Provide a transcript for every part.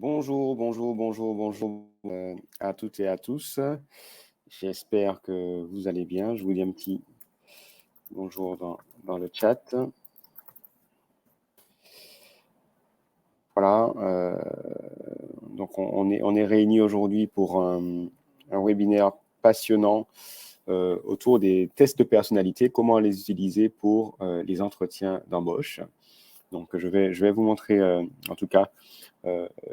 Bonjour, bonjour, bonjour, bonjour à toutes et à tous. J'espère que vous allez bien. Je vous dis un petit bonjour dans le chat. Voilà, donc on est réunis aujourd'hui pour un webinaire passionnant autour des tests de personnalité, comment les utiliser pour les entretiens d'embauche. Donc je vais vous montrer en tout cas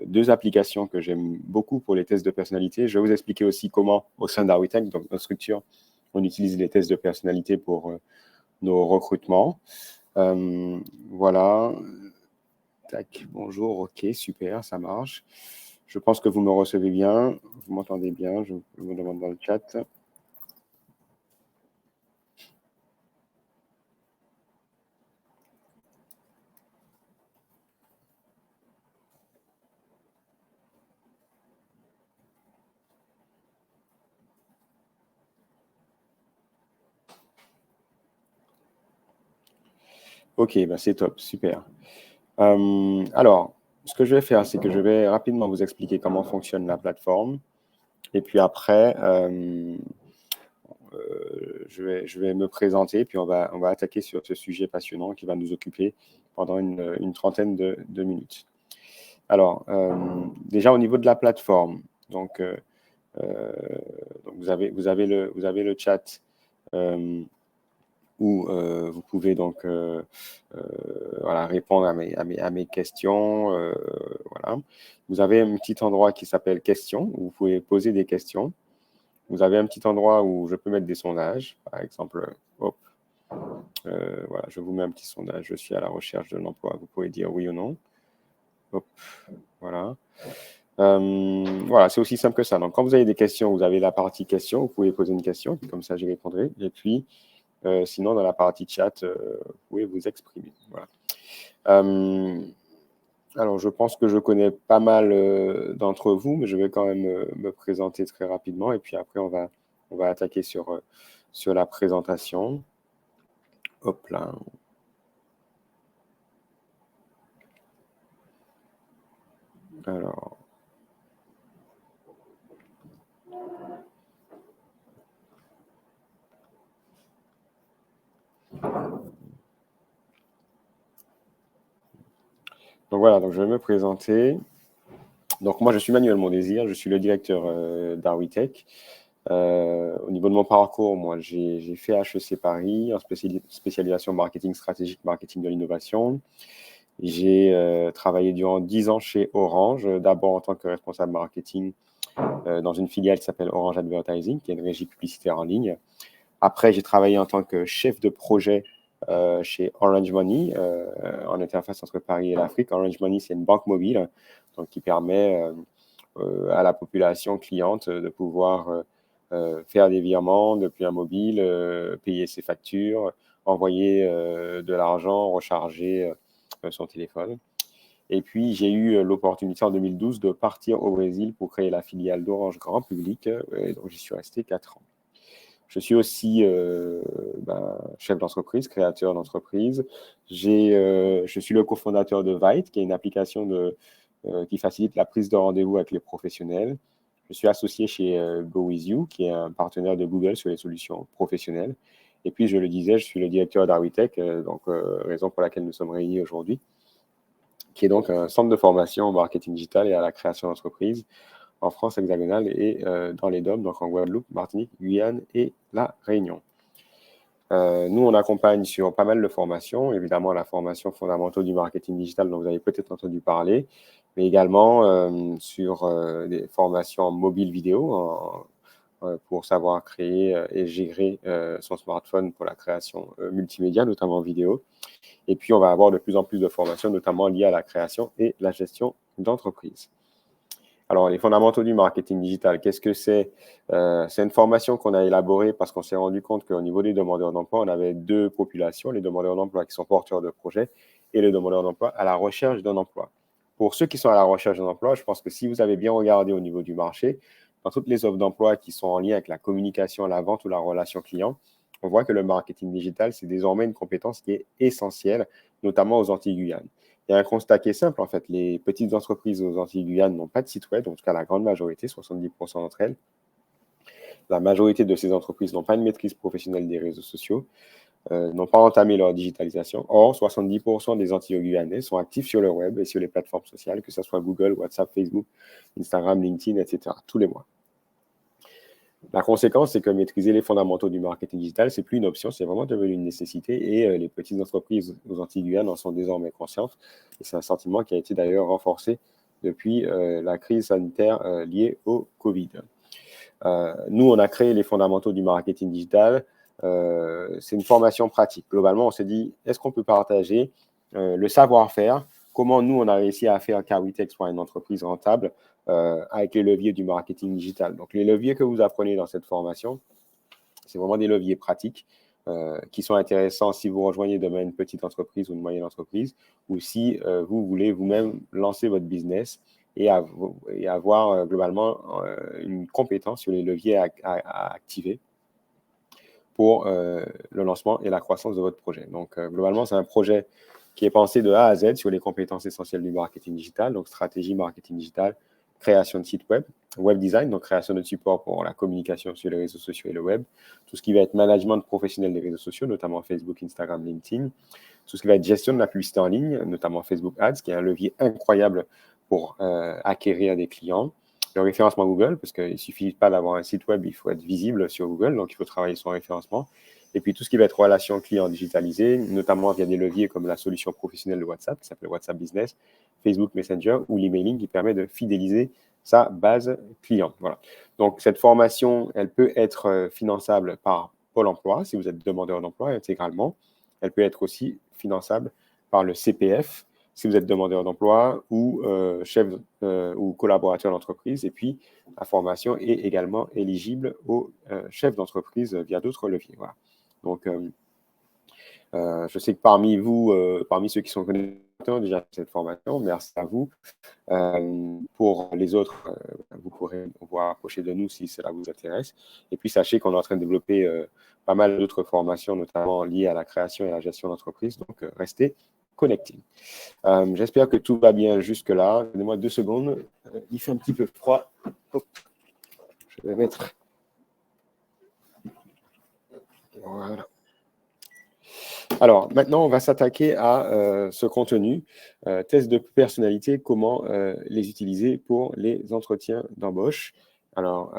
deux applications que j'aime beaucoup pour les tests de personnalité. Je vais vous expliquer aussi comment, au sein d'Arwitech, donc notre structure, on utilise les tests de personnalité pour nos recrutements. Voilà. Tac, bonjour, ok, super, ça marche. Je pense que vous me recevez bien, vous m'entendez bien, je vous demande dans le chat. Ok, bah c'est top, super. Alors, ce que je vais faire, c'est que je vais rapidement vous expliquer comment fonctionne la plateforme. Et puis après, je vais me présenter, puis on va attaquer sur ce sujet passionnant qui va nous occuper pendant une trentaine de minutes. Alors, déjà au niveau de la plateforme, donc vous avez le chat où vous pouvez donc voilà, répondre à mes questions. Voilà. Vous avez un petit endroit qui s'appelle questions, où vous pouvez poser des questions. Vous avez un petit endroit où je peux mettre des sondages, par exemple, hop, voilà, je vous mets un petit sondage, je suis à la recherche de l'emploi, vous pouvez dire oui ou non. Hop, voilà. Voilà, c'est aussi simple que ça. Donc, quand vous avez des questions, vous avez la partie questions, vous pouvez poser une question, comme ça j'y répondrai. Et puis, sinon, dans la partie chat, vous pouvez vous exprimer. Voilà. Alors, je pense que je connais pas mal d'entre vous, mais je vais quand même me présenter très rapidement. Et puis après, on va attaquer sur la présentation. Hop là. Alors. Donc voilà, donc je vais me présenter. Donc moi, je suis Manuel Mondésir, je suis le directeur d'Arwitech. Au niveau de mon parcours, moi, j'ai fait HEC Paris en spécialisation marketing stratégique, marketing de l'innovation. J'ai travaillé durant 10 ans chez Orange, d'abord en tant que responsable marketing dans une filiale qui s'appelle Orange Advertising, qui est une régie publicitaire en ligne. Après, j'ai travaillé en tant que chef de projet chez Orange Money, en interface entre Paris et l'Afrique. Orange Money, c'est une banque mobile donc, qui permet à la population cliente de pouvoir faire des virements depuis un mobile, payer ses factures, envoyer de l'argent, recharger son téléphone. Et puis, j'ai eu l'opportunité en 2012 de partir au Brésil pour créer la filiale d'Orange Grand Public. Donc, j'y suis resté 4 ans. Je suis aussi chef d'entreprise, créateur d'entreprise. Je suis le cofondateur de Vite, qui est une application qui facilite la prise de rendez-vous avec les professionnels. Je suis associé chez GoWithYou, qui est un partenaire de Google sur les solutions professionnelles. Et puis, je le disais, je suis le directeur d'Arwitech, raison pour laquelle nous sommes réunis aujourd'hui, qui est donc un centre de formation au marketing digital et à la création d'entreprises en France hexagonale et dans les DOM, donc en Guadeloupe, Martinique, Guyane et La Réunion. Nous, on accompagne sur pas mal de formations, évidemment la formation fondamentaux du marketing digital dont vous avez peut-être entendu parler, mais également sur des formations en mobile vidéo pour savoir créer et gérer son smartphone pour la création multimédia, notamment vidéo. Et puis, on va avoir de plus en plus de formations, notamment liées à la création et la gestion d'entreprise. Alors, les fondamentaux du marketing digital, qu'est-ce que c'est? C'est une formation qu'on a élaborée parce qu'on s'est rendu compte qu'au niveau des demandeurs d'emploi, on avait deux populations, les demandeurs d'emploi qui sont porteurs de projets et les demandeurs d'emploi à la recherche d'un emploi. Pour ceux qui sont à la recherche d'un emploi, je pense que si vous avez bien regardé au niveau du marché, dans toutes les offres d'emploi qui sont en lien avec la communication, la vente ou la relation client, on voit que le marketing digital, c'est désormais une compétence qui est essentielle, notamment aux Antilles-Guyane. il y a un constat qui est simple, en fait. Les petites entreprises aux Antilles-Guyane n'ont pas de site web, en tout cas la grande majorité, 70% d'entre elles. La majorité de ces entreprises n'ont pas une maîtrise professionnelle des réseaux sociaux, n'ont pas entamé leur digitalisation. Or, 70% des Antilles-Guyanais sont actifs sur le web et sur les plateformes sociales, que ce soit Google, WhatsApp, Facebook, Instagram, LinkedIn, etc., tous les mois. La conséquence, c'est que maîtriser les fondamentaux du marketing digital, c'est plus une option, c'est vraiment devenu une nécessité et les petites entreprises aux Antilles-Guyane en sont désormais conscientes. Et c'est un sentiment qui a été d'ailleurs renforcé depuis la crise sanitaire liée au Covid. Nous, on a créé les fondamentaux du marketing digital. C'est une formation pratique. Globalement, on s'est dit, est-ce qu'on peut partager le savoir-faire? Comment nous, on a réussi à faire qu'Arwitech soit une entreprise rentable avec les leviers du marketing digital. Donc, les leviers que vous apprenez dans cette formation, c'est vraiment des leviers pratiques qui sont intéressants si vous rejoignez demain une petite entreprise ou une moyenne entreprise ou si vous voulez vous-même lancer votre business et avoir globalement une compétence sur les leviers à activer pour le lancement et la croissance de votre projet. Donc, globalement, c'est un projet qui est pensé de A à Z sur les compétences essentielles du marketing digital, donc stratégie marketing digital, création de site web, web design, donc création de support pour la communication sur les réseaux sociaux et le web, tout ce qui va être management professionnel des réseaux sociaux, notamment Facebook, Instagram, LinkedIn, tout ce qui va être gestion de la publicité en ligne, notamment Facebook Ads, qui est un levier incroyable pour acquérir des clients, le référencement Google, parce qu'il ne suffit pas d'avoir un site web, il faut être visible sur Google, donc il faut travailler sur le référencement. Et puis tout ce qui va être relation client digitalisée, notamment via des leviers comme la solution professionnelle de WhatsApp, qui s'appelle WhatsApp Business, Facebook Messenger ou l'emailing qui permet de fidéliser sa base client. Voilà. Donc cette formation, elle peut être finançable par Pôle emploi, si vous êtes demandeur d'emploi intégralement. Elle peut être aussi finançable par le CPF, si vous êtes demandeur d'emploi ou chef ou collaborateur d'entreprise. Et puis, la formation est également éligible aux chefs d'entreprise via d'autres leviers. Voilà. Donc, je sais que parmi vous, parmi ceux qui sont connectés, ont déjà cette formation, merci à vous. Pour les autres, vous pourrez vous rapprocher de nous si cela vous intéresse. Et puis, sachez qu'on est en train de développer pas mal d'autres formations, notamment liées à la création et à la gestion d'entreprise. Donc, restez connectés. J'espère que tout va bien jusque-là. Donnez-moi 2 secondes. Il fait un petit peu froid. Hop. Je vais mettre... Voilà. Alors, maintenant, on va s'attaquer à ce contenu, test de personnalité, comment les utiliser pour les entretiens d'embauche. Alors,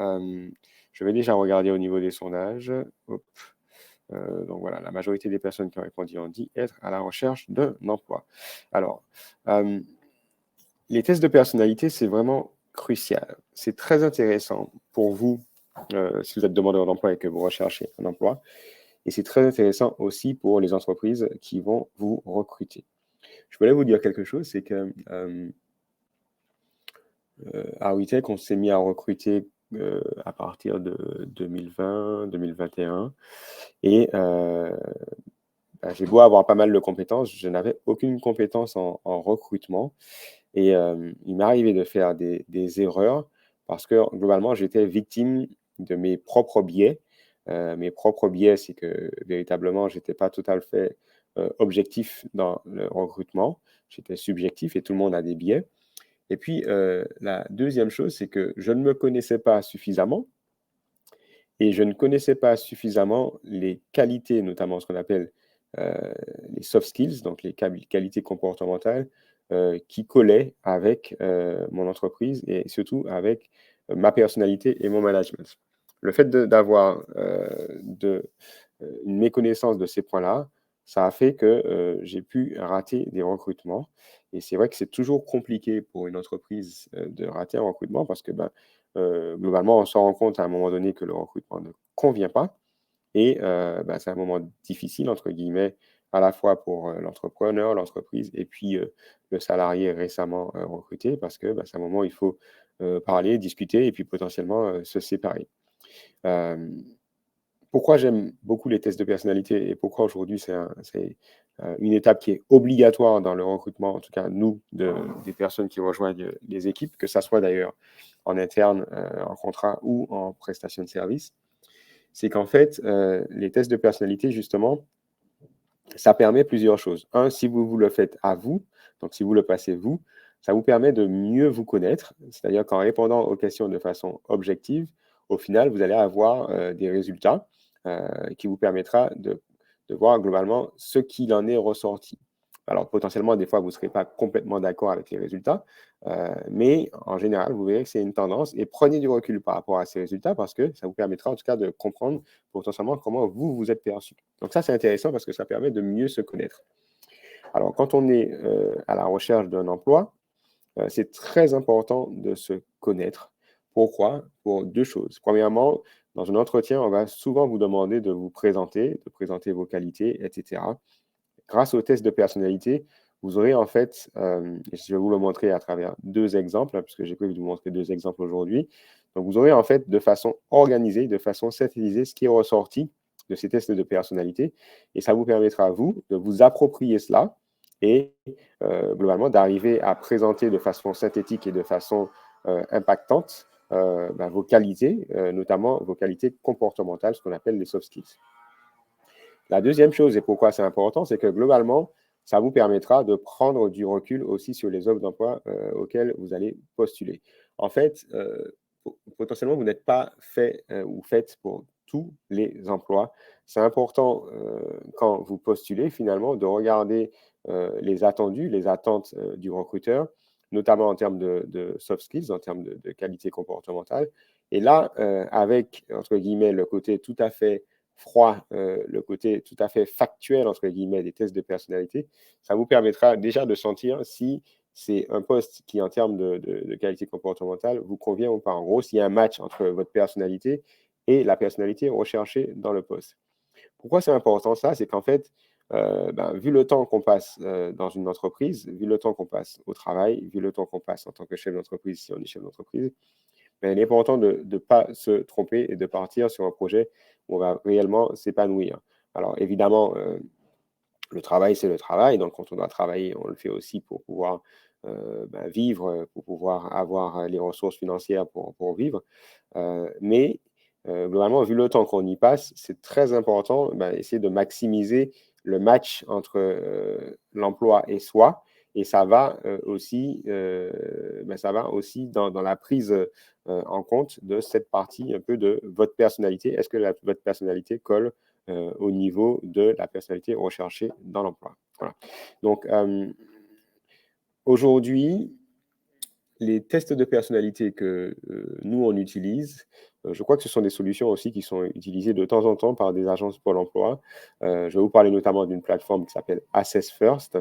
je vais déjà regarder au niveau des sondages. Hop. Donc voilà, la majorité des personnes qui ont répondu ont dit être à la recherche d'un emploi. Alors, les tests de personnalité, c'est vraiment crucial. C'est très intéressant pour vous, si vous êtes demandeur d'emploi et que vous recherchez un emploi. Et c'est très intéressant aussi pour les entreprises qui vont vous recruter. Je voulais vous dire quelque chose, c'est que à Arwitech, on s'est mis à recruter à partir de 2020, 2021. Et j'ai beau avoir pas mal de compétences, je n'avais aucune compétence en recrutement. Et il m'est arrivé de faire des erreurs parce que globalement, j'étais victime de mes propres biais. Mes propres biais, c'est que véritablement, je n'étais pas tout à fait objectif dans le recrutement. J'étais subjectif et tout le monde a des biais. Et puis, la deuxième chose, c'est que je ne me connaissais pas suffisamment et je ne connaissais pas suffisamment les qualités, notamment ce qu'on appelle les soft skills, donc les qualités comportementales, qui collaient avec mon entreprise et surtout avec ma personnalité et mon management. Le fait d'avoir une méconnaissance de ces points-là, ça a fait que j'ai pu rater des recrutements. Et c'est vrai que c'est toujours compliqué pour une entreprise de rater un recrutement parce que globalement, on se rend compte à un moment donné que le recrutement ne convient pas. Et c'est un moment difficile, entre guillemets, à la fois pour l'entrepreneur, l'entreprise et puis le salarié récemment recruté parce que c'est un moment où il faut parler, discuter et puis potentiellement se séparer. Pourquoi j'aime beaucoup les tests de personnalité et pourquoi aujourd'hui c'est une étape qui est obligatoire dans le recrutement, en tout cas nous, des personnes qui rejoignent les équipes, que ça soit d'ailleurs en interne, en contrat ou en prestation de service, c'est qu'en fait, les tests de personnalité, justement, ça permet plusieurs choses. Un, si vous le faites à vous, Donc, si vous le passez vous, ça vous permet de mieux vous connaître, c'est-à-dire qu'en répondant aux questions de façon objective, au final, vous allez avoir des résultats qui vous permettra de voir globalement ce qu'il en est ressorti. Alors, potentiellement, des fois, vous ne serez pas complètement d'accord avec les résultats, mais en général, vous verrez que c'est une tendance et prenez du recul par rapport à ces résultats parce que ça vous permettra en tout cas de comprendre potentiellement comment vous vous êtes perçu. Donc ça, c'est intéressant parce que ça permet de mieux se connaître. Alors, quand on est à la recherche d'un emploi, c'est très important de se connaître. Pourquoi? Pour deux choses. Premièrement, dans un entretien, on va souvent vous demander de présenter vos qualités, etc. Grâce au test de personnalité, vous aurez en fait, et je vais vous le montrer à travers deux exemples, puisque j'ai prévu de vous montrer deux exemples aujourd'hui. Donc, vous aurez en fait de façon organisée, de façon synthétisée, ce qui est ressorti de ces tests de personnalité. Et ça vous permettra, à vous, de vous approprier cela et globalement d'arriver à présenter de façon synthétique et de façon impactante vos qualités, notamment vos qualités comportementales, ce qu'on appelle les soft skills. La deuxième chose, et pourquoi c'est important, c'est que globalement, ça vous permettra de prendre du recul aussi sur les offres d'emploi auxquelles vous allez postuler. En fait, potentiellement, vous n'êtes pas fait ou faite pour tous les emplois. C'est important, quand vous postulez, finalement, de regarder les attendus, les attentes du recruteur, notamment en termes de soft skills, en termes de qualité comportementale. Et là, avec, entre guillemets, le côté tout à fait froid, le côté tout à fait factuel, entre guillemets, des tests de personnalité, ça vous permettra déjà de sentir si c'est un poste qui, en termes de qualité comportementale, vous convient ou pas. En gros, s'il y a un match entre votre personnalité et la personnalité recherchée dans le poste. Pourquoi c'est important ça? C'est qu'en fait, vu le temps qu'on passe dans une entreprise, vu le temps qu'on passe au travail, vu le temps qu'on passe en tant que chef d'entreprise, si on est chef d'entreprise, mais il est important de ne pas se tromper et de partir sur un projet où on va réellement s'épanouir. Alors évidemment, le travail, c'est le travail. Donc quand on doit travailler, on le fait aussi pour pouvoir vivre, pour pouvoir avoir les ressources financières pour vivre. Mais globalement, vu le temps qu'on y passe, c'est très important essayer de maximiser le match entre l'emploi et soi. Et ça va aussi dans la prise en compte de cette partie un peu de votre personnalité. Est-ce que votre personnalité colle au niveau de la personnalité recherchée dans l'emploi? Voilà. Donc, aujourd'hui, les tests de personnalité que nous, on utilise, je crois que ce sont des solutions aussi qui sont utilisées de temps en temps par des agences Pôle emploi. Je vais vous parler notamment d'une plateforme qui s'appelle Assess First,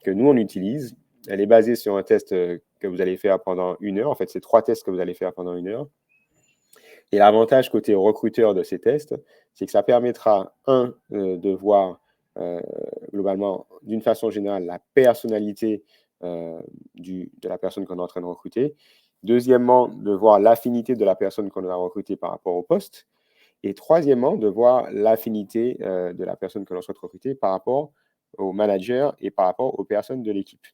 que nous, on utilise. Elle est basée sur un test que vous allez faire pendant 1 heure. En fait, c'est 3 tests que vous allez faire pendant 1 heure. Et l'avantage côté recruteur de ces tests, c'est que ça permettra, de voir globalement, d'une façon générale, la personnalité de la personne qu'on est en train de recruter. Deuxièmement, de voir l'affinité de la personne qu'on a recrutée par rapport au poste. Et troisièmement, de voir l'affinité de la personne que l'on souhaite recruter par rapport au manager et par rapport aux personnes de l'équipe.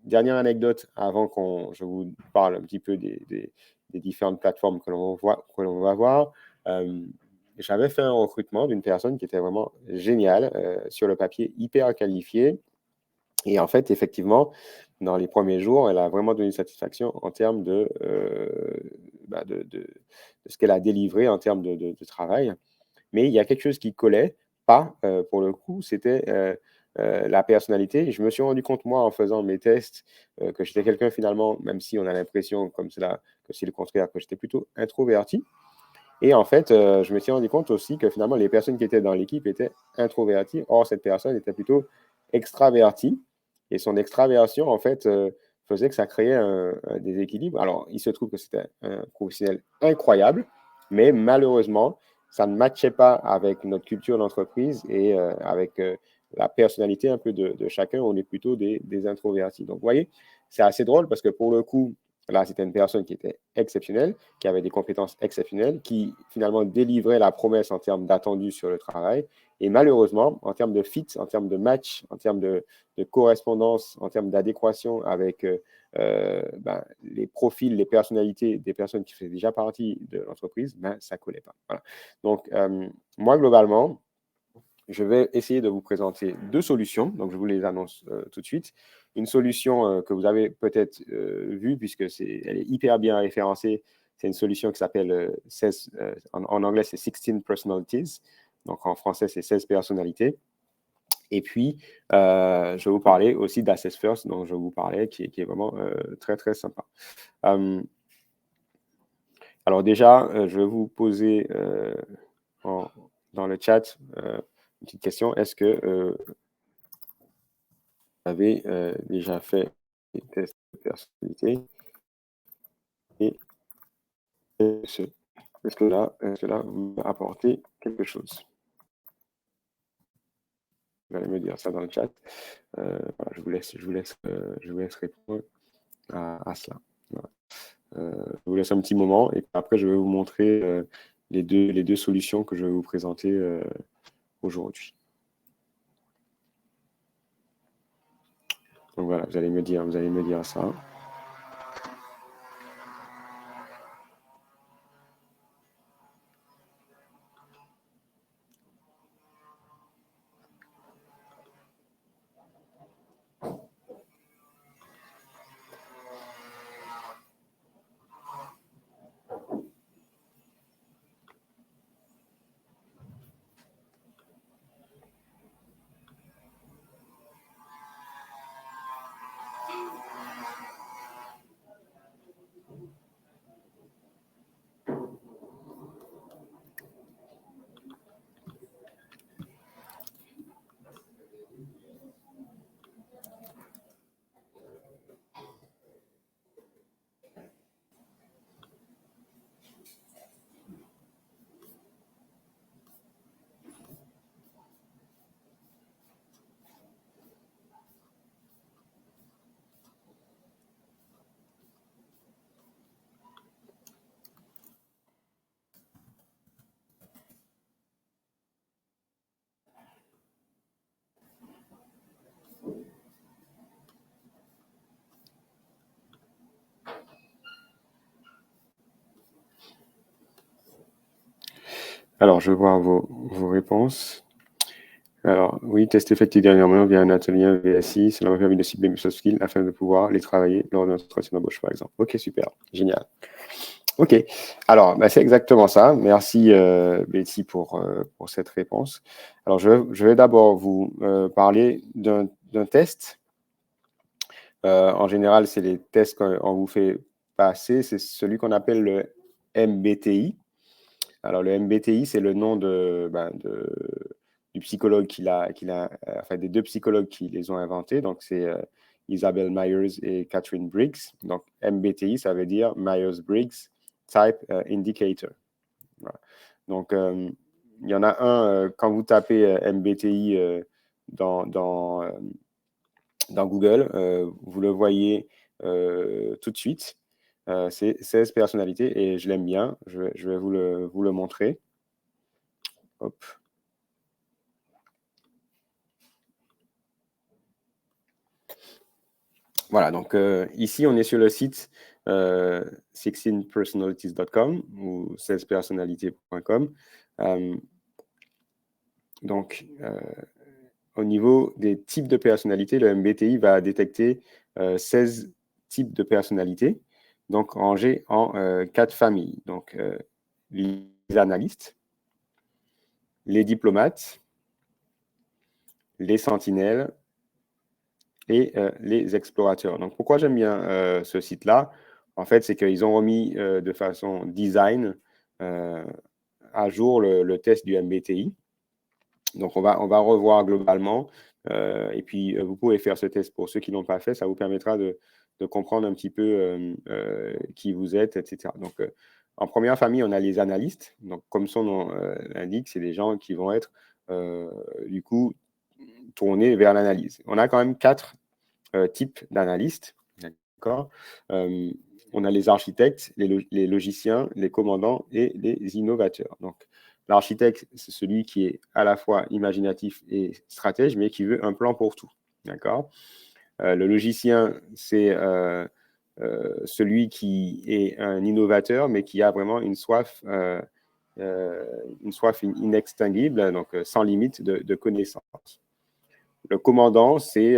Dernière anecdote avant je vous parle un petit peu des différentes plateformes que l'on va voir. J'avais fait un recrutement d'une personne qui était vraiment géniale, sur le papier hyper qualifiée. Et en fait, effectivement, dans les premiers jours, elle a vraiment donné satisfaction en termes de ce qu'elle a délivré en termes de travail. Mais il y a quelque chose qui collait pas, pour le coup, c'était la personnalité. Je me suis rendu compte, moi, en faisant mes tests, que j'étais quelqu'un finalement, même si on a l'impression comme cela que c'est le contraire, que j'étais plutôt introverti. Et en fait, je me suis rendu compte aussi que finalement les personnes qui étaient dans l'équipe étaient introverties. Or, cette personne était plutôt extravertie et son extraversion, en fait, faisait que ça créait un déséquilibre. Alors, il se trouve que c'était un professionnel incroyable, mais malheureusement, ça ne matchait pas avec notre culture d'entreprise et avec la personnalité un peu de chacun. On est plutôt des introvertis. Donc, vous voyez, c'est assez drôle parce que pour le coup, là, c'était une personne qui était exceptionnelle, qui avait des compétences exceptionnelles, qui finalement délivrait la promesse en termes d'attendu sur le travail. Et malheureusement, en termes de fit, en termes de match, en termes de correspondance, en termes d'adéquation avec les profils, les personnalités des personnes qui faisaient déjà partie de l'entreprise, ça ne collait pas. Voilà. Donc, moi, globalement, je vais essayer de vous présenter deux solutions. Donc, je vous les annonce tout de suite. Une solution que vous avez peut-être vue, puisque elle est hyper bien référencée. C'est une solution qui s'appelle 16, en anglais, c'est 16 Personalities. Donc, en français, c'est 16 personnalités. Et puis, je vais vous parler aussi d'Assess First, dont je vous parlais, qui est vraiment très, très sympa. Alors déjà, je vais vous poser dans le chat une petite question. Est-ce que vous avez déjà fait des tests de personnalité? Et est-ce que là, vous m'apportez quelque chose? Vous allez me dire ça dans le chat. Voilà, je vous laisse répondre à cela. Voilà. Je vous laisse un petit moment et après, je vais vous montrer les deux solutions que je vais vous présenter aujourd'hui. Donc voilà, vous allez me dire ça. Alors, je vais voir vos réponses. Alors, oui, test effectué dernièrement via un atelier VSI, cela m'a permis de cibler mes soft skills afin de pouvoir les travailler lors d'un entretien d'embauche, par exemple. Ok, super, génial. Ok, alors, c'est exactement ça. Merci, Betty, pour cette réponse. Alors, je vais d'abord vous parler d'un test. En général, c'est les tests qu'on vous fait passer. C'est celui qu'on appelle le MBTI. Alors, le MBTI, c'est le nom du psychologue enfin, des deux psychologues qui les ont inventés. Donc, c'est Isabel Myers et Catherine Briggs. Donc, MBTI, ça veut dire Myers-Briggs Type Indicator. Voilà. Donc, il y en a un, quand vous tapez MBTI dans Google, vous le voyez tout de suite. C'est 16 personnalités et je l'aime bien. Je vais vous le montrer. Hop. Voilà, donc ici, on est sur le site 16personalities.com ou 16personnalités.com. Donc, au niveau des types de personnalités, le MBTI va détecter 16 types de personnalités, donc rangés en 4 familles. Donc, les analystes, les diplomates, les sentinelles et les explorateurs. Donc, pourquoi j'aime bien ce site-là? En fait, c'est qu'ils ont remis de façon design à jour le test du MBTI. Donc, on va revoir globalement. Et puis, vous pouvez faire ce test pour ceux qui ne l'ont pas fait. Ça vous permettra de comprendre un petit peu qui vous êtes, etc. Donc, en première famille, on a les analystes. Donc, comme son nom l'indique, c'est des gens qui vont être, du coup, tournés vers l'analyse. On a quand même 4 types d'analystes. D'accord. On a les architectes, les logiciens, les commandants et les innovateurs. Donc, l'architecte, c'est celui qui est à la fois imaginatif et stratège, mais qui veut un plan pour tout. D'accord. Le logicien, c'est celui qui est un innovateur, mais qui a vraiment une soif une soif inextinguible, donc sans limite de connaissances. Le commandant, c'est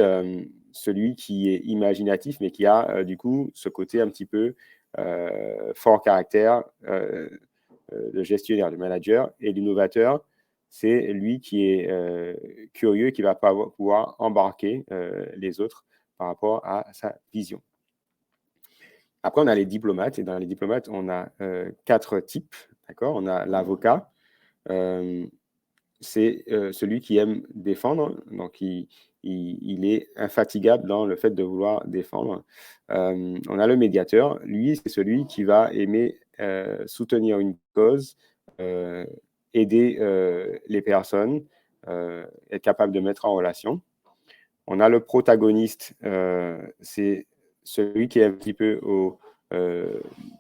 celui qui est imaginatif, mais qui a du coup ce côté un petit peu fort caractère, le gestionnaire, le manager. Et l'innovateur, c'est lui qui est curieux, qui va pouvoir embarquer les autres par rapport à sa vision. Après, on a les diplomates, et dans les diplomates, on a 4 types. D'accord. On a l'avocat, c'est celui qui aime défendre, donc il est infatigable dans le fait de vouloir défendre. On a le médiateur, lui, c'est celui qui va aimer soutenir une cause, aider les personnes, être capable de mettre en relation. On a le protagoniste, c'est celui qui est un petit peu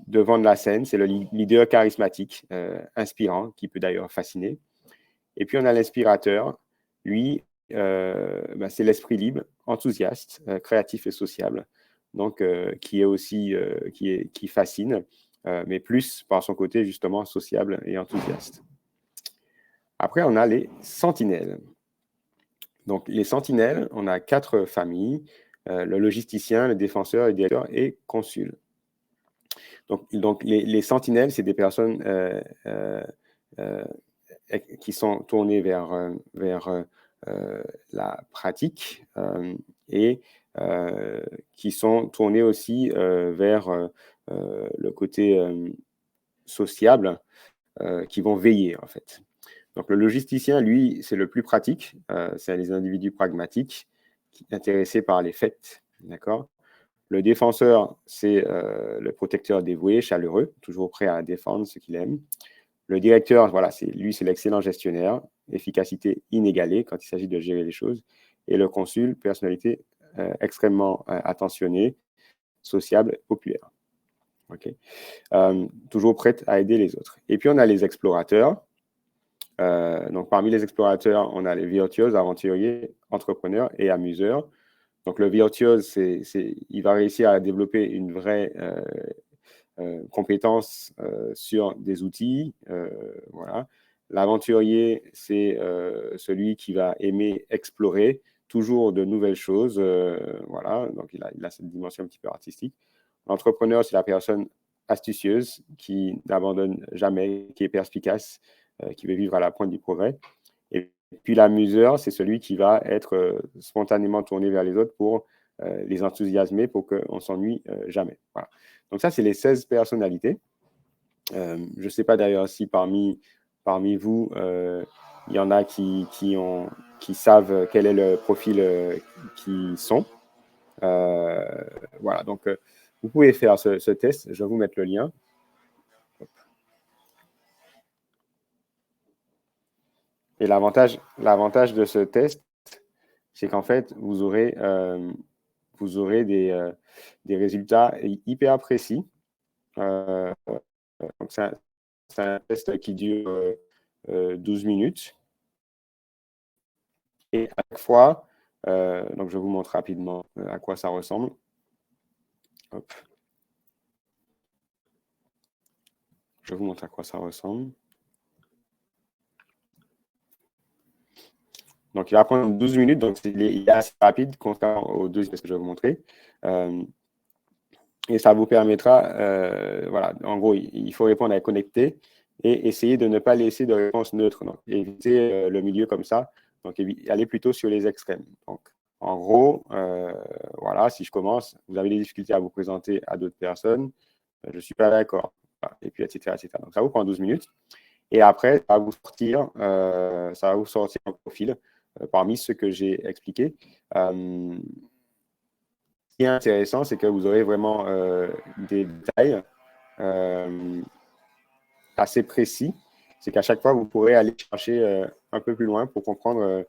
devant de la scène, c'est le leader charismatique, inspirant, qui peut d'ailleurs fasciner. Et puis on a l'inspirateur, lui, c'est l'esprit libre, enthousiaste, créatif et sociable, donc qui est aussi qui fascine, mais plus par son côté justement sociable et enthousiaste. Après, on a les sentinelles. Donc, les sentinelles, on a 4 familles, le logisticien, le défenseur, le directeur et consul. Donc les sentinelles, c'est des personnes qui sont tournées vers la pratique et qui sont tournées aussi vers le côté sociable, qui vont veiller en fait. Donc, le logisticien, lui, c'est le plus pratique. C'est les individus pragmatiques, intéressés par les faits. D'accord. Le défenseur, c'est le protecteur dévoué, chaleureux, toujours prêt à défendre ce qu'il aime. Le directeur, voilà, c'est l'excellent gestionnaire, efficacité inégalée quand il s'agit de gérer les choses. Et le consul, personnalité extrêmement attentionnée, sociable, populaire. Okay. Toujours prête à aider les autres. Et puis, on a les explorateurs. Donc, parmi les explorateurs, on a les virtuoses, aventuriers, entrepreneurs et amuseurs. Donc, le virtuose, il va réussir à développer une vraie compétence sur des outils. Voilà. L'aventurier, c'est celui qui va aimer explorer toujours de nouvelles choses. Voilà. Donc, il a cette dimension un petit peu artistique. L'entrepreneur, c'est la personne astucieuse qui n'abandonne jamais, qui est perspicace, qui veut vivre à la pointe du progrès. Et puis l'amuseur, c'est celui qui va être spontanément tourné vers les autres pour les enthousiasmer, pour qu'on ne s'ennuie jamais. Voilà. Donc ça, c'est les 16 personnalités. Je ne sais pas d'ailleurs si parmi vous, il y en a qui savent quel est le profil qu'ils sont. Voilà, donc vous pouvez faire ce test. Je vais vous mettre le lien. Et l'avantage de ce test, c'est qu'en fait, vous aurez des résultats hyper précis. Donc c'est un test qui dure 12 minutes. Et à chaque fois, donc je vous montre rapidement à quoi ça ressemble. Hop. Je vous montre à quoi ça ressemble. Donc, il va prendre 12 minutes, donc il est assez rapide, contrairement aux 2 que je vais vous montrer. Et ça vous permettra, voilà, en gros, il faut répondre à connecter et essayer de ne pas laisser de réponse neutre. Donc, éviter le milieu comme ça, donc aller plutôt sur les extrêmes. Donc, en gros, voilà, si je commence, vous avez des difficultés à vous présenter à d'autres personnes, je ne suis pas d'accord, et puis, etc., etc. Donc, ça vous prend 12 minutes. Et après, ça va vous sortir un profil parmi ceux que j'ai expliqués. Ce qui est intéressant, c'est que vous aurez vraiment des détails assez précis. C'est qu'à chaque fois, vous pourrez aller chercher un peu plus loin pour comprendre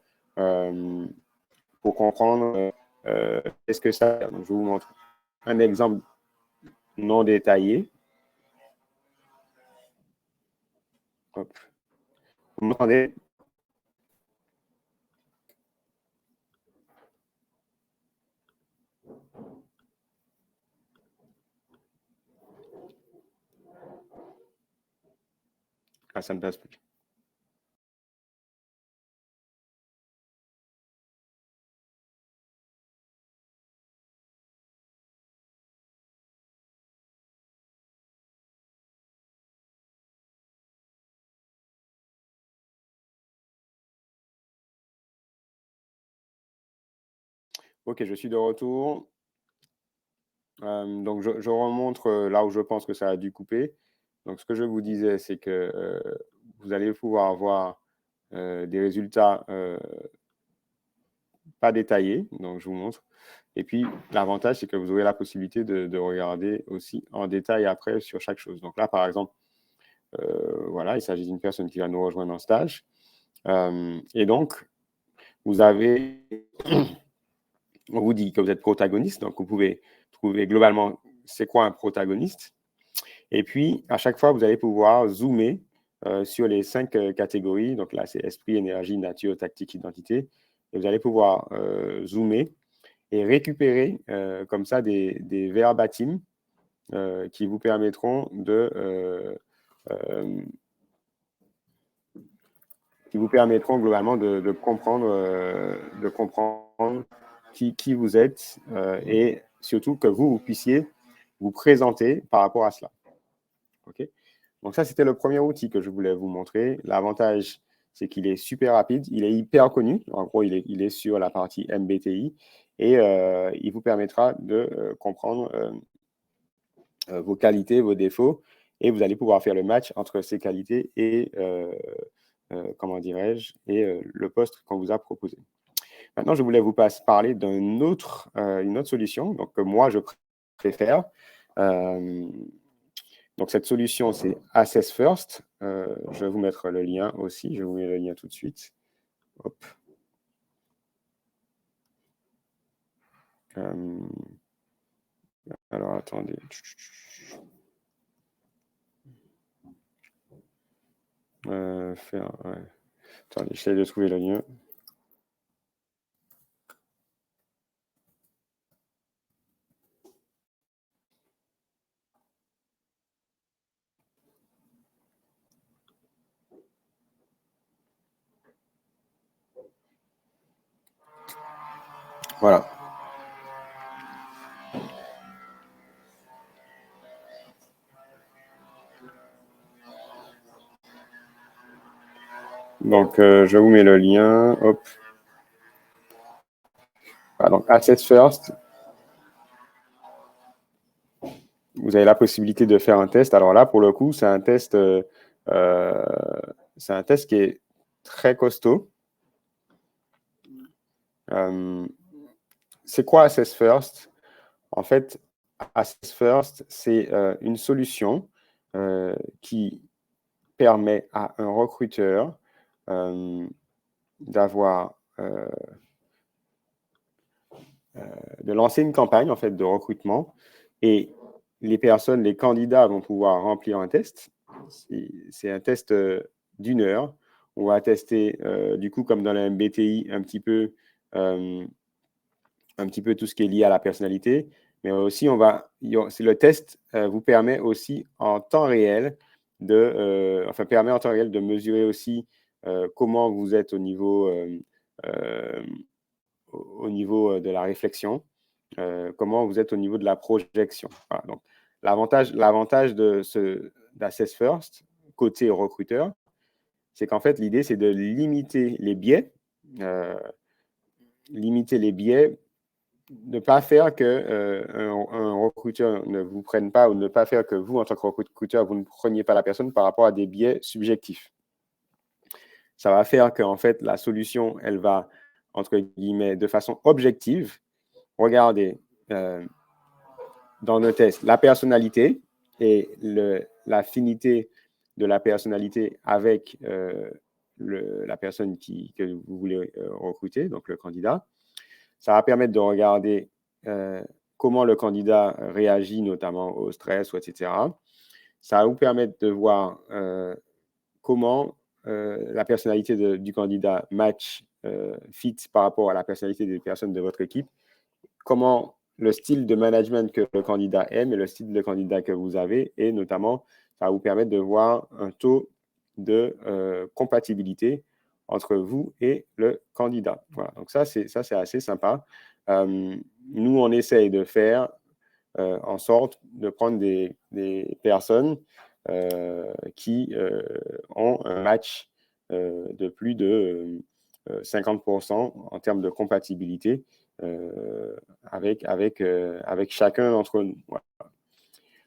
qu'est-ce que ça. Donc, je vous montre un exemple non détaillé. Hop. Vous m'entendez? Ah, ça ne passe plus. Ok, je suis de retour. Donc, je remontre là où je pense que ça a dû couper. Donc, ce que je vous disais, c'est que vous allez pouvoir voir des résultats pas détaillés. Donc, je vous montre. Et puis, l'avantage, c'est que vous aurez la possibilité de regarder aussi en détail après sur chaque chose. Donc là, par exemple, voilà, il s'agit d'une personne qui va nous rejoindre en stage. Et donc, vous avez, on vous dit que vous êtes protagoniste. Donc, vous pouvez trouver globalement c'est quoi un protagoniste. Et puis, à chaque fois, vous allez pouvoir zoomer sur les 5 catégories. Donc là, c'est esprit, énergie, nature, tactique, identité. Et vous allez pouvoir zoomer et récupérer comme ça des verbatims qui vous permettront euh, globalement de comprendre qui vous êtes et surtout que vous puissiez vous présenter par rapport à cela. Okay. Donc ça, c'était le premier outil que je voulais vous montrer. L'avantage, c'est qu'il est super rapide, il est hyper connu. En gros, il est sur la partie MBTI et il vous permettra de comprendre vos qualités, vos défauts, et vous allez pouvoir faire le match entre ces qualités et, comment dirais-je, et le poste qu'on vous a proposé. Maintenant, je voulais vous parler d'une autre solution donc, que moi, je préfère. Donc, cette solution, c'est Assess First. Je vais vous mettre le lien aussi. Je vous mets le lien tout de suite. Hop. Alors, attendez. Ouais. Attendez, j'essaie de trouver le lien. Voilà. Donc, je vous mets le lien. Hop. Voilà, donc, Assess First. Vous avez la possibilité de faire un test. Alors là, pour le coup, c'est un test qui est très costaud. C'est quoi Assess First? En fait, Assess First, c'est une solution qui permet à un recruteur de lancer une campagne en fait de recrutement et les candidats vont pouvoir remplir un test. C'est un test d'1 heure. On va tester du coup comme dans la MBTI un petit peu tout ce qui est lié à la personnalité, mais aussi le test vous permet aussi en temps réel permet en temps réel de mesurer aussi comment vous êtes au niveau de la réflexion, comment vous êtes au niveau de la projection. Voilà, donc, l'avantage d'Assess First, côté recruteur, c'est qu'en fait, l'idée, c'est de limiter les biais, ne pas faire un recruteur ne vous prenne pas ou ne pas faire que vous, en tant que recruteur, vous ne preniez pas la personne par rapport à des biais subjectifs. Ça va faire qu'en fait, la solution, elle va, entre guillemets, de façon objective, regarder dans le test la personnalité et l'affinité de la personnalité avec la personne que vous voulez recruter, donc le candidat. Ça va permettre de regarder comment le candidat réagit, notamment au stress, etc. Ça va vous permettre de voir comment la personnalité du candidat match, fit par rapport à la personnalité des personnes de votre équipe, comment le style de management que le candidat aime et le style de candidat que vous avez, et notamment, ça va vous permettre de voir un taux de compatibilité entre vous et le candidat. Voilà, donc ça, c'est assez sympa. Nous, on essaye de faire en sorte de prendre des personnes qui ont un match de plus de 50% en termes de compatibilité avec chacun d'entre nous. Voilà.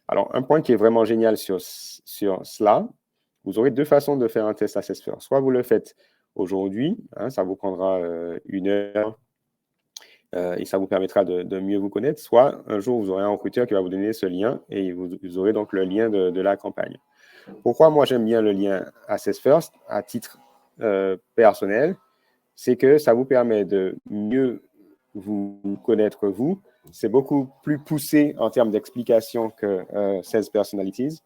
Alors, un point qui est vraiment génial sur cela, vous aurez deux façons de faire un test assessor. Soit vous le faites aujourd'hui, hein, ça vous prendra 1 heure et ça vous permettra de mieux vous connaître. Soit un jour, vous aurez un recruteur qui va vous donner ce lien et vous aurez donc le lien de la campagne. Pourquoi moi j'aime bien le lien Assess First à titre personnel? C'est que ça vous permet de mieux vous connaître vous. C'est beaucoup plus poussé en termes d'explication que 16 Personalities.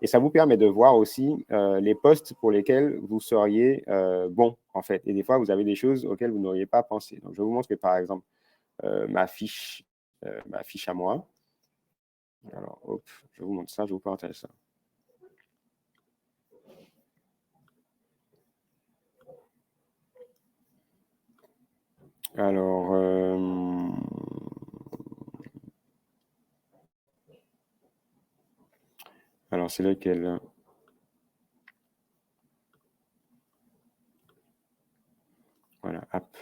Et ça vous permet de voir aussi les postes pour lesquels vous seriez bon, en fait. Et des fois, vous avez des choses auxquelles vous n'auriez pas pensé. Donc, je vous montre que, par exemple, ma fiche à moi. Alors, hop, je vous montre ça, je vous partage ça. Alors, c'est lequel? Voilà, app.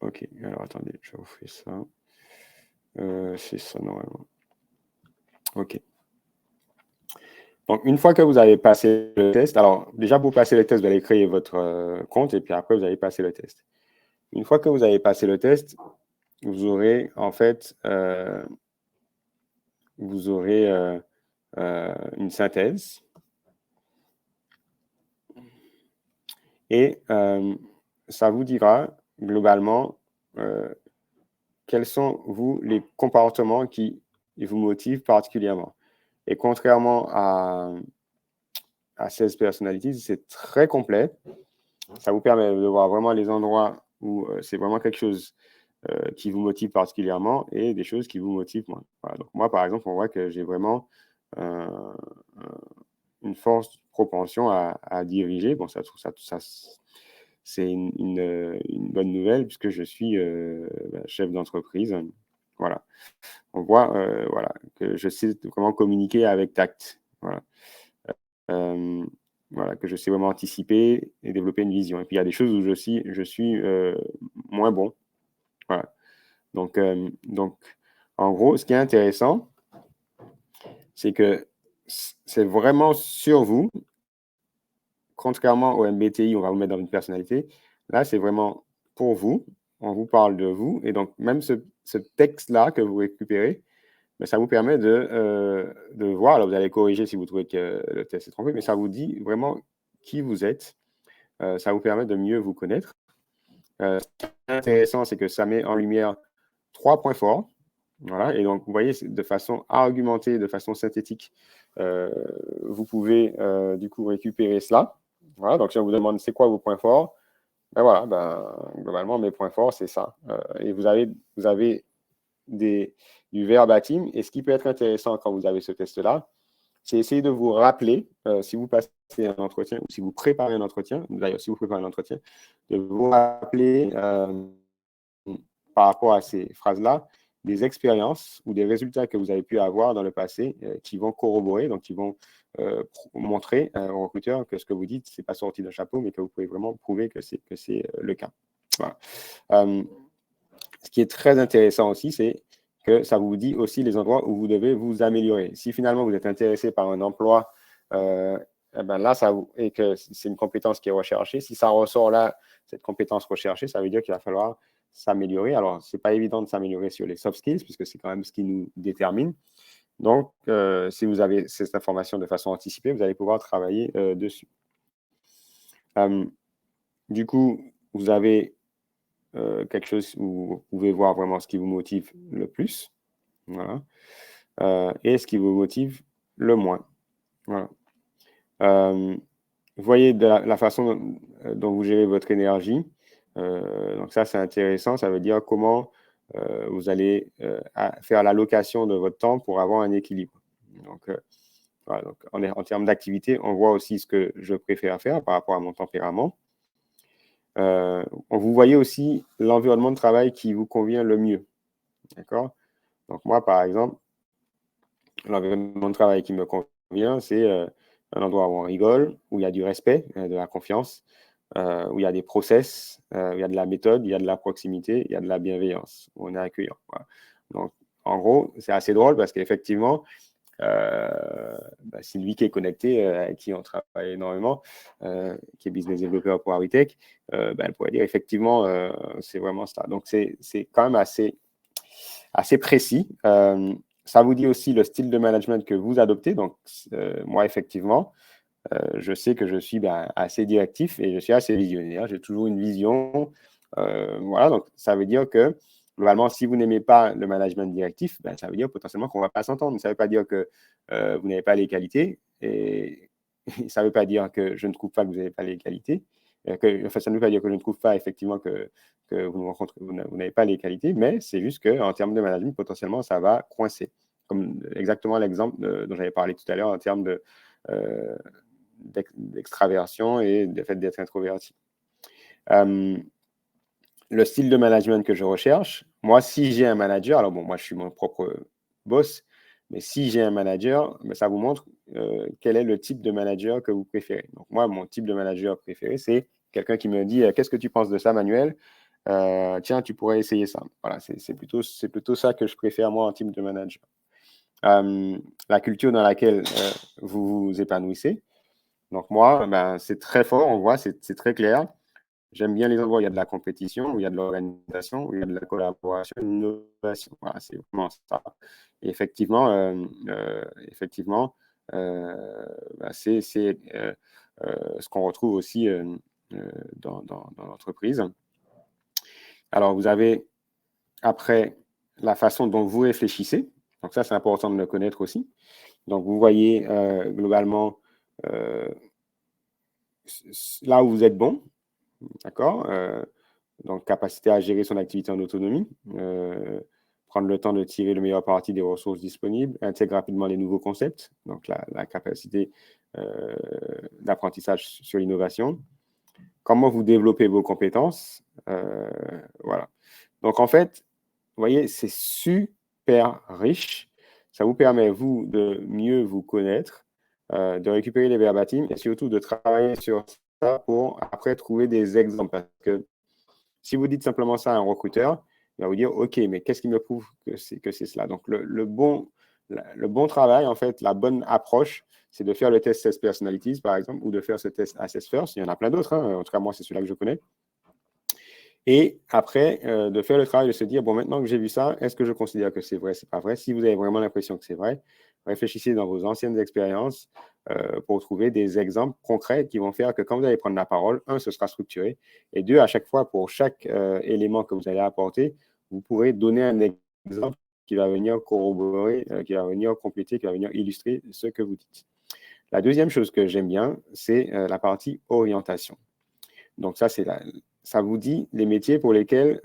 Ok, alors attendez, je vous fais ça. C'est ça normalement. Ok. Donc, une fois que vous avez passé le test, alors déjà pour passer le test, vous allez créer votre compte et puis après, vous allez passer le test. Une fois que vous avez passé le test, vous aurez en fait une synthèse et ça vous dira globalement quels sont, vous, les comportements qui vous motivent particulièrement. Et contrairement à 16 Personalities, c'est très complet. Ça vous permet de voir vraiment les endroits où c'est vraiment quelque chose qui vous motive particulièrement et des choses qui vous motivent moins. Voilà. Donc moi, par exemple, on voit que j'ai vraiment une forte propension à diriger. Bon, ça c'est une bonne nouvelle puisque je suis chef d'entreprise. Voilà. On voit voilà, que je sais comment communiquer avec tact. Voilà. Voilà, que je sais vraiment anticiper et développer une vision. Et puis, il y a des choses où je suis moins bon. Voilà. Donc, en gros, ce qui est intéressant, c'est que c'est vraiment sur vous, contrairement au MBTI, on va vous mettre dans une personnalité. Là, c'est vraiment pour vous. On vous parle de vous. Et donc, même ce texte-là que vous récupérez, mais ça vous permet de voir. Alors, vous allez corriger si vous trouvez que le test est trompé, mais ça vous dit vraiment qui vous êtes. Ça vous permet de mieux vous connaître. Ce qui est intéressant, c'est que ça met en lumière 3 points forts. Voilà, et donc, vous voyez, de façon argumentée, de façon synthétique, vous pouvez du coup récupérer cela. Voilà, donc si on vous demande c'est quoi vos points forts, ben voilà, globalement, mes points forts, c'est ça. Et vous avez du verbatim. Et ce qui peut être intéressant quand vous avez ce test-là, c'est essayer de vous rappeler, si vous passez un entretien ou si vous préparez un entretien, d'ailleurs, si vous préparez un entretien, de vous rappeler par rapport à ces phrases-là, des expériences ou des résultats que vous avez pu avoir dans le passé qui vont corroborer, donc qui vont montrer au recruteur que ce que vous dites, ce n'est pas sorti d'un chapeau, mais que vous pouvez vraiment prouver que c'est le cas. Voilà. Ce qui est très intéressant aussi, c'est que ça vous dit aussi les endroits où vous devez vous améliorer. Si finalement vous êtes intéressé par un emploi, là, et que c'est une compétence qui est recherchée, si ça ressort là, cette compétence recherchée, ça veut dire qu'il va falloir s'améliorer. Alors, ce n'est pas évident de s'améliorer sur les soft skills, puisque c'est quand même ce qui nous détermine. Donc, si vous avez cette information de façon anticipée, vous allez pouvoir travailler dessus. Du coup, vous avez quelque chose où vous pouvez voir vraiment ce qui vous motive le plus, voilà, et ce qui vous motive le moins. Voilà. Vous voyez la façon dont vous gérez votre énergie. Donc ça, c'est intéressant. Ça veut dire comment vous allez faire l'allocation de votre temps pour avoir un équilibre. Donc Voilà, donc en termes d'activité, on voit aussi ce que je préfère faire par rapport à mon tempérament. Vous voyez aussi l'environnement de travail qui vous convient le mieux. D'accord? Donc moi, par exemple, l'environnement de travail qui me convient, c'est un endroit où on rigole, où il y a du respect, de la confiance, où il y a des process, où il y a de la méthode, il y a de la proximité, il y a de la bienveillance, où on est accueillant. Voilà. Donc, en gros, c'est assez drôle parce qu'effectivement, Sylvie qui est connectée, avec qui on travaille énormément, qui est business développeur pour Awitech, elle pourrait dire effectivement, c'est vraiment ça. Donc, c'est quand même assez précis. Ça vous dit aussi le style de management que vous adoptez. Donc, moi, effectivement, je sais que je suis assez directif et je suis assez visionnaire. J'ai toujours une vision. Voilà, donc ça veut dire que globalement, si vous n'aimez pas le management directif, ça veut dire potentiellement qu'on ne va pas s'entendre. Ça ne veut pas dire que vous n'avez pas les qualités et ça ne veut pas dire que je ne trouve pas que vous n'avez pas les qualités. Ça ne veut pas dire que je ne trouve pas effectivement que vous n'avez pas les qualités, mais c'est juste qu'en termes de management, potentiellement, ça va coincer. Comme exactement l'exemple dont j'avais parlé tout à l'heure en termes d'extraversion et du fait d'être introverti. Le style de management que je recherche, moi, si j'ai un manager, alors bon, moi, je suis mon propre boss, mais si j'ai un manager, ça vous montre quel est le type de manager que vous préférez. Donc, moi, mon type de manager préféré, c'est quelqu'un qui me dit qu'est-ce que tu penses de ça, Manuel? Tiens, tu pourrais essayer ça. Voilà, c'est plutôt ça que je préfère, moi, en type de manager. La culture dans laquelle vous vous épanouissez. Donc, moi, c'est très fort, on voit, c'est très clair. J'aime bien les endroits où il y a de la compétition, où il y a de l'organisation, où il y a de la collaboration, une innovation. Voilà, c'est vraiment ça. Et effectivement, c'est ce qu'on retrouve aussi dans l'entreprise. Alors, vous avez après la façon dont vous réfléchissez. Donc, ça, c'est important de le connaître aussi. Donc, vous voyez globalement là où vous êtes bon, d'accord? Donc, capacité à gérer son activité en autonomie, prendre le temps de tirer le meilleur parti des ressources disponibles, intègre rapidement les nouveaux concepts, donc la capacité d'apprentissage sur l'innovation. Comment vous développez vos compétences, voilà. Donc, en fait, vous voyez, c'est super riche. Ça vous permet, vous, de mieux vous connaître, de récupérer les verbatims et surtout de travailler sur ça pour après trouver des exemples. Parce que si vous dites simplement ça à un recruteur, il va vous dire, OK, mais qu'est-ce qui me prouve que c'est cela? Donc, le bon travail, en fait, la bonne approche, c'est de faire le test 16 Personalities, par exemple, ou de faire ce test Assess First. Il y en a plein d'autres. En tout cas, moi, c'est celui-là que je connais. Et après, de faire le travail de se dire, bon, maintenant que j'ai vu ça, est-ce que je considère que c'est vrai, c'est pas vrai? Si vous avez vraiment l'impression que c'est vrai, réfléchissez dans vos anciennes expériences pour trouver des exemples concrets qui vont faire que quand vous allez prendre la parole, un, ce sera structuré, et deux, à chaque fois, pour chaque élément que vous allez apporter, vous pourrez donner un exemple qui va venir corroborer, qui va venir compléter, qui va venir illustrer ce que vous dites. La deuxième chose que j'aime bien, c'est la partie orientation. Donc ça vous dit les métiers pour lesquels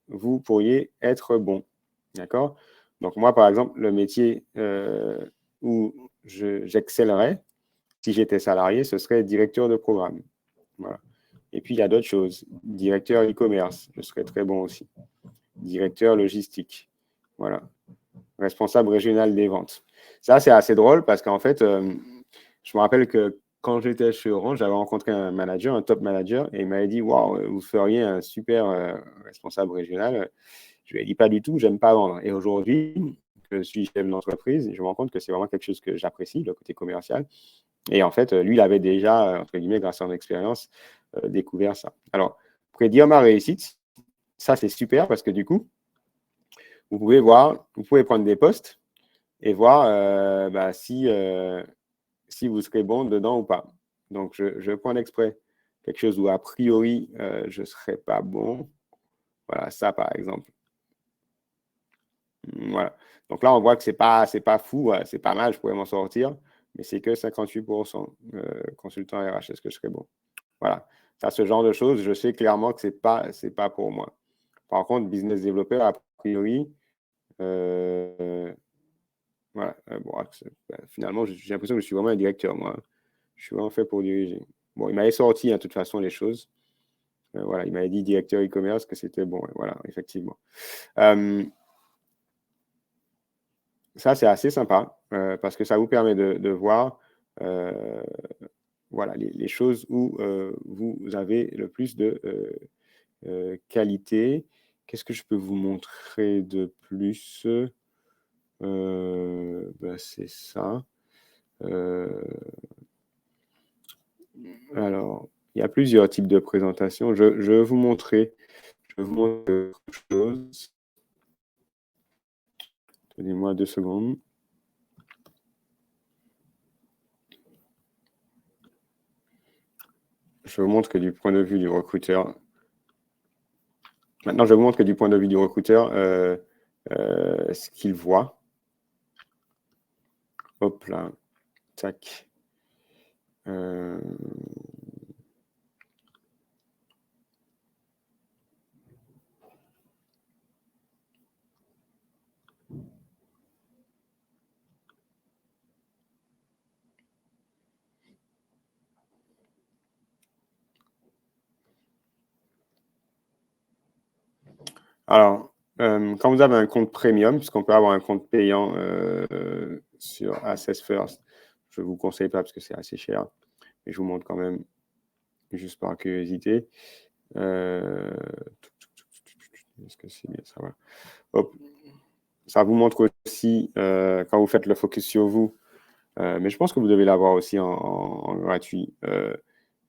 vous pourriez être bon. D'accord? Donc moi, par exemple, le métier où j'excellerais, si j'étais salarié, ce serait directeur de programme. Voilà. Et puis, il y a d'autres choses. Directeur e-commerce, je serais très bon aussi. Directeur logistique. Voilà. Responsable régional des ventes. Ça, c'est assez drôle parce qu'en fait, je me rappelle que quand j'étais chez Orange, j'avais rencontré un manager, un top manager, et il m'avait dit, waouh, vous feriez un super responsable régional. Je lui ai dit, pas du tout, j'aime pas vendre. Et aujourd'hui, je suis chef d'entreprise, je me rends compte que c'est vraiment quelque chose que j'apprécie, le côté commercial. Et en fait, lui, il avait déjà, entre guillemets, grâce à son expérience, découvert ça. Alors, prédire ma réussite, ça, c'est super parce que du coup, vous pouvez prendre des postes et voir si vous serez bon dedans ou pas. Donc, je prends exprès quelque chose où, a priori, je ne serais pas bon. Voilà, ça, par exemple. Voilà. Donc là, on voit que ce n'est pas fou, c'est pas mal, je pourrais m'en sortir, mais c'est que 58% consultant RH, est-ce que je serais bon? Voilà. Ça, ce genre de choses, je sais clairement que ce n'est pas pour moi. Par contre, business développeur, a priori, voilà, finalement, j'ai l'impression que je suis vraiment un directeur, moi. Je suis vraiment fait pour diriger. Bon, il m'avait sorti, de toute façon, les choses. Voilà, il m'avait dit directeur e-commerce, que c'était bon. Voilà, effectivement. Ça, c'est assez sympa parce que ça vous permet de voir voilà, les choses où vous avez le plus de qualité. Qu'est-ce que je peux vous montrer de plus? C'est ça. Alors, il y a plusieurs types de présentations. Je vais vous montrer autre chose. Donnez-moi 2 secondes. Je vous montre que du point de vue du recruteur. Maintenant, je vous montre que du point de vue du recruteur, ce qu'il voit. Hop là. Tac. Alors, quand vous avez un compte premium, puisqu'on peut avoir un compte payant sur Access First, je ne vous conseille pas parce que c'est assez cher, mais je vous montre quand même juste par curiosité. Est-ce que c'est bien ça va. Hop. Ça vous montre aussi, quand vous faites le focus sur vous, mais je pense que vous devez l'avoir aussi en gratuit,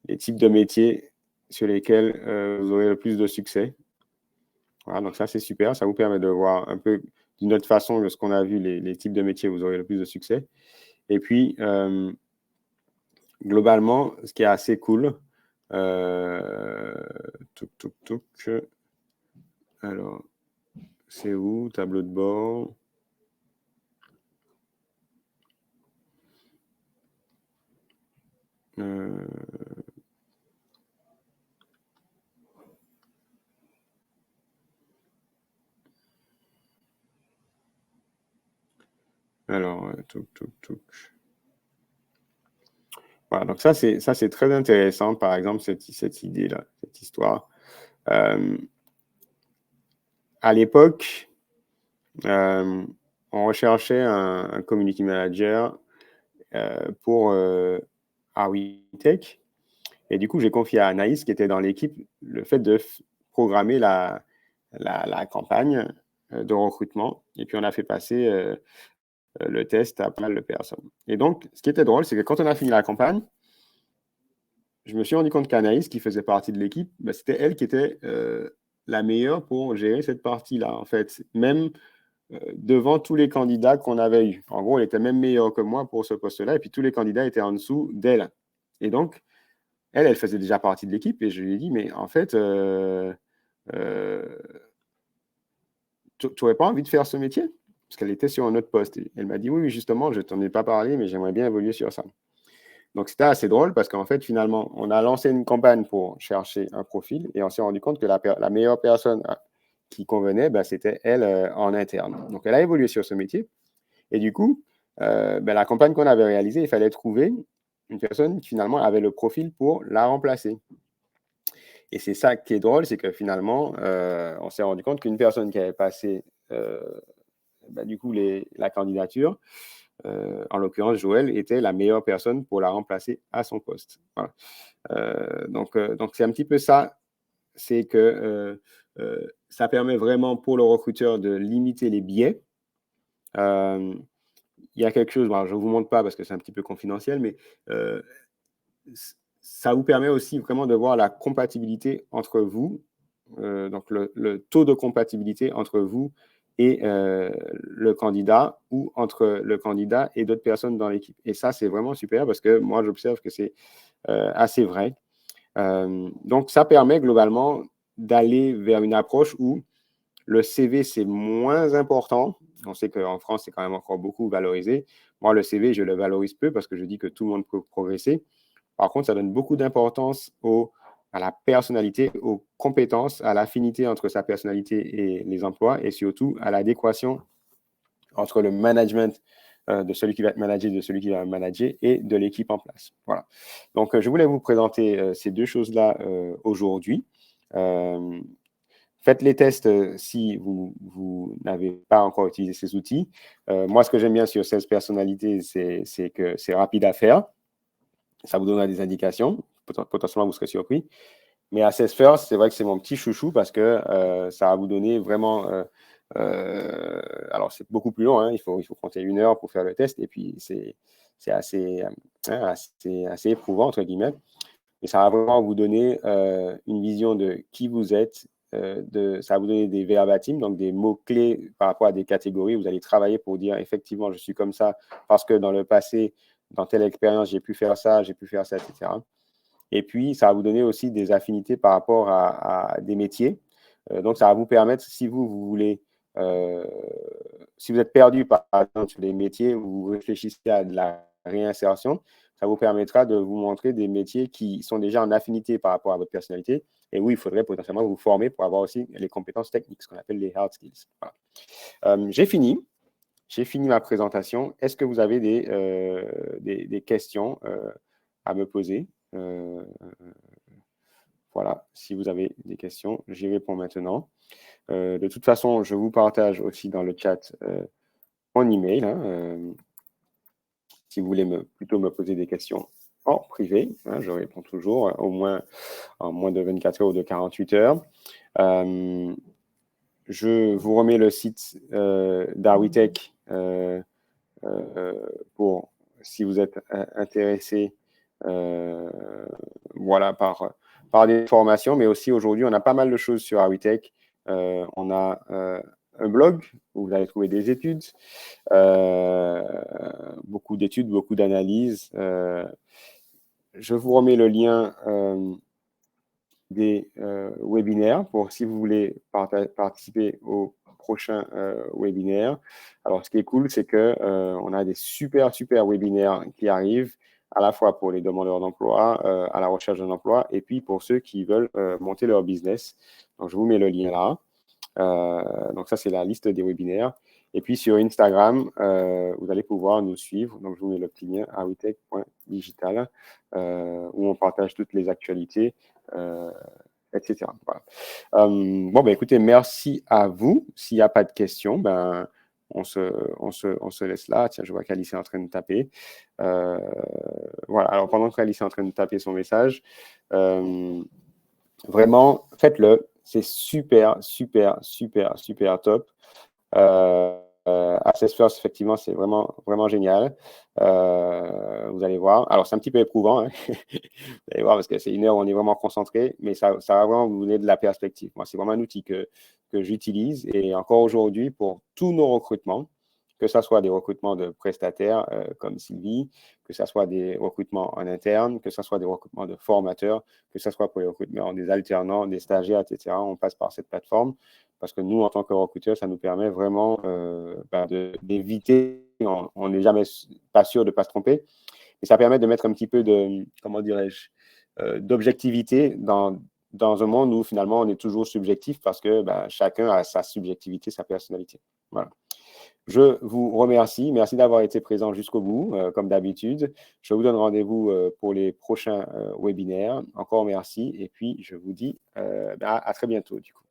les types de métiers sur lesquels vous aurez le plus de succès. Voilà, donc ça, c'est super. Ça vous permet de voir un peu d'une autre façon de ce qu'on a vu, les types de métiers où vous aurez le plus de succès. Et puis, globalement, ce qui est assez cool, alors, c'est où? Tableau de bord. Alors, Voilà, donc ça, c'est très intéressant, par exemple, cette idée-là, cette histoire. À l'époque, on recherchait un community manager pour Arwitech. Et du coup, j'ai confié à Anaïs, qui était dans l'équipe, le fait de programmer la campagne de recrutement. Et puis, on a fait passer le test à pas mal de personnes. Et donc, ce qui était drôle, c'est que quand on a fini la campagne, je me suis rendu compte qu'Anaïs, qui faisait partie de l'équipe, c'était elle qui était la meilleure pour gérer cette partie-là, en fait. Même devant tous les candidats qu'on avait eus. En gros, elle était même meilleure que moi pour ce poste-là, et puis tous les candidats étaient en dessous d'elle. Et donc, elle faisait déjà partie de l'équipe, et je lui ai dit, mais en fait, tu n'aurais pas envie de faire ce métier? Parce qu'elle était sur un autre poste. Et elle m'a dit, oui, justement, je ne t'en ai pas parlé, mais j'aimerais bien évoluer sur ça. Donc, c'était assez drôle parce qu'en fait, finalement, on a lancé une campagne pour chercher un profil et on s'est rendu compte que la meilleure personne qui convenait, c'était elle en interne. Donc, elle a évolué sur ce métier. Et du coup, la campagne qu'on avait réalisée, il fallait trouver une personne qui finalement avait le profil pour la remplacer. Et c'est ça qui est drôle, c'est que finalement, on s'est rendu compte qu'une personne qui avait passé du coup la candidature, en l'occurrence Joël, était la meilleure personne pour la remplacer à son poste. Voilà. Donc c'est un petit peu ça, c'est que ça permet vraiment pour le recruteur de limiter les biais. Il y a quelque chose, je ne vous montre pas parce que c'est un petit peu confidentiel, mais ça vous permet aussi vraiment de voir la compatibilité entre vous, donc le taux de compatibilité entre vous et le candidat ou entre le candidat et d'autres personnes dans l'équipe. Et ça, c'est vraiment super parce que moi, j'observe que c'est assez vrai. Donc, ça permet globalement d'aller vers une approche où le CV, c'est moins important. On sait qu'en France, c'est quand même encore beaucoup valorisé. Moi, le CV, je le valorise peu parce que je dis que tout le monde peut progresser. Par contre, ça donne beaucoup d'importance à la personnalité, aux compétences, à l'affinité entre sa personnalité et les emplois et surtout à l'adéquation entre le management de celui qui va être managé, de celui qui va manager et de l'équipe en place. Voilà. Donc, je voulais vous présenter ces deux choses-là aujourd'hui. Faites les tests si vous n'avez pas encore utilisé ces outils. Moi, ce que j'aime bien sur 16 personnalités, c'est que c'est rapide à faire. Ça vous donnera des indications. Potentiellement, vous serez surpris. Mais Assess First, c'est vrai que c'est mon petit chouchou parce que ça va vous donner vraiment… alors, c'est beaucoup plus long. Hein, il faut compter 1 heure pour faire le test. Et puis, c'est assez éprouvant, entre guillemets. Et ça va vraiment vous donner une vision de qui vous êtes. Ça va vous donner des verbatim, donc des mots-clés par rapport à des catégories. Vous allez travailler pour dire effectivement, je suis comme ça parce que dans le passé, dans telle expérience, j'ai pu faire ça, etc. Et puis, ça va vous donner aussi des affinités par rapport à des métiers. Donc, ça va vous permettre, si vous voulez, si vous êtes perdu par exemple sur des métiers où vous réfléchissez à de la réinsertion, ça vous permettra de vous montrer des métiers qui sont déjà en affinité par rapport à votre personnalité et où il faudrait potentiellement vous former pour avoir aussi les compétences techniques, ce qu'on appelle les hard skills. Voilà. J'ai fini ma présentation. Est-ce que vous avez des questions à me poser? Voilà, si vous avez des questions, j'y réponds maintenant. De toute façon, je vous partage aussi dans le chat mon email. Hein, si vous voulez plutôt me poser des questions en privé, hein, je réponds toujours, au moins en moins de 24 heures ou de 48 heures. Je vous remets le site d'Arwitech pour si vous êtes intéressé voilà, par des formations, mais aussi aujourd'hui, on a pas mal de choses sur Arwitech. On a un blog où vous allez trouver des études, beaucoup d'études, beaucoup d'analyses. Je vous remets le lien des webinaires pour si vous voulez participer au prochain webinaire. Alors, ce qui est cool, c'est que on a des super webinaires qui arrivent à la fois pour les demandeurs d'emploi, à la recherche d'un emploi, et puis pour ceux qui veulent monter leur business. Donc, je vous mets le lien là. Donc, ça, c'est la liste des webinaires. Et puis, sur Instagram, vous allez pouvoir nous suivre. Donc, je vous mets le petit lien arwitech.digital où on partage toutes les actualités, etc. Voilà. Bon, ben, écoutez, merci à vous. S'il n'y a pas de questions, ben, on se laisse là. Tiens, je vois qu'Alice est en train de taper. Voilà. Alors, pendant qu'Alice est en train de taper son message, vraiment, faites-le. C'est super top. Assess First, effectivement, c'est vraiment génial. Vous allez voir. Alors, c'est un petit peu éprouvant. Hein. Vous allez voir parce que c'est 1 heure où on est vraiment concentré, mais ça va vraiment vous donner de la perspective. Moi, c'est vraiment un outil que j'utilise et encore aujourd'hui pour tous nos recrutements, que ce soit des recrutements de prestataires comme Sylvie, que ce soit des recrutements en interne, que ce soit des recrutements de formateurs, que ce soit pour les recrutements des alternants, des stagiaires, etc. On passe par cette plateforme parce que nous, en tant que recruteurs, ça nous permet vraiment d'éviter, on n'est jamais pas sûr de ne pas se tromper, mais ça permet de mettre un petit peu de, comment dirais-je, d'objectivité dans un monde où finalement on est toujours subjectif parce que chacun a sa subjectivité, sa personnalité. Voilà. Je vous remercie. Merci d'avoir été présent jusqu'au bout, comme d'habitude. Je vous donne rendez-vous pour les prochains webinaires. Encore merci. Et puis, je vous dis à très bientôt, du coup.